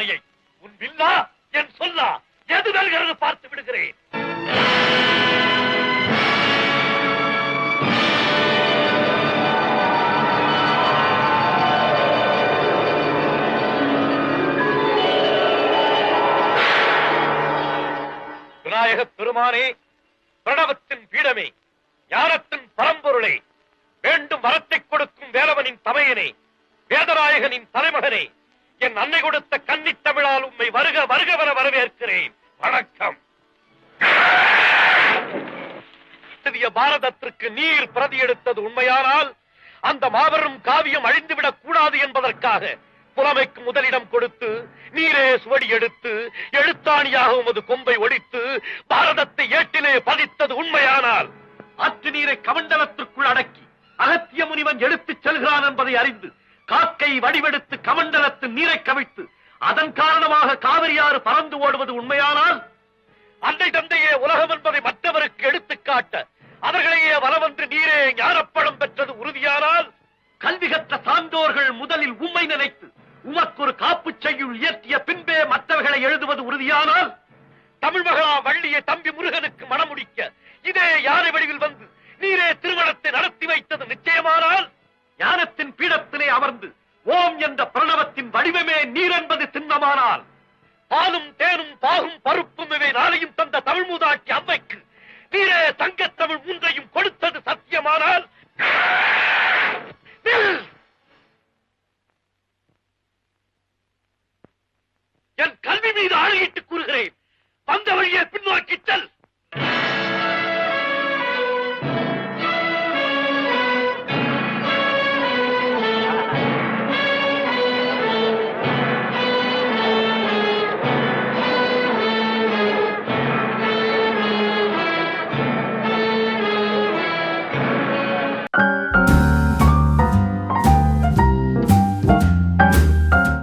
ஆணையை. உன் வில்லா என் சொல்லா எது வெல்கிறது பார்த்து விடுகிறேன். விநாயகப் பெருமானே, பிரணவத்தின் பீடமே, ஞானத்தின் பரம்பொருளே, வேண்டும் வரத்தை கொடுக்கும் வேலவனின் தமையனே, வேதநாயகனின் தலைமகனே, என் அன்னை கொடுத்த கன்னித் தமிழால் உம்மை வருக வருகவர வரவேற்கிறேன். வணக்கம். சிறிய பாரதத்திற்கு நீர் பிரதி எடுத்தது உண்மையானால் அந்த மாபெரும் காவியம் அழிந்துவிடக் கூடாது என்பதற்காக புலமைக்கு முதலிடம் கொடுத்து நீரே சுவடி எடுத்து எழுத்தாணியாக உமது கொம்பை ஒடித்து பாரதத்தை ஏட்டிலே பதித்தது உண்மையானால் ஆற்று நீரை கமண்டலத்திற்குள் அடக்கி அகத்திய முனிவன் எடுத்துச் செல்கிறான் என்பதை அறிந்து காக்கை வடிவெடுத்து கமண்டலத்தின் நீரை கவிழ்த்து அதன் காரணமாக காவிரியாறு பறந்து ஓடுவது உண்மையானால் அன்னை தந்தையே உலகம் என்பதை மற்றவருக்கு எடுத்துக்காட்ட அவர்களையே வலவன்று நீரே ஞானப்பழம் பெற்றது உறுதியானால் கல்வி கற்ற சான்றோர்கள் முதலில் உம்மை நினைத்து உமக்கு ஒரு காப்பு செய்யுள் இயற்றிய பின்பே மற்றவர்களை எழுதுவது உறுதியானால் தமிழ் மகளா வள்ளியை தம்பி முருகனுக்கு மணமுடிக்க இதே யானை வடிவில் வந்து நீரே திருமணத்தை நடத்தி வைத்தது நிச்சயமானால் ஞானத்தின் பீடத்திலே அமர்ந்து ஓம் என்ற பிரணவத்தின் வடிவமே நீர் என்பது சின்னமானால் பாலும் தேனும் பாகும் பருப்பும் இவை நாளையும் தந்த தமிழ் மூதாட்டி அம்மைக்கு நீரே சங்கத்தமிழ் மூன்றையும் கொடுத்தது சத்தியமானால் என் கல்வி மீது ஆணையிட்டு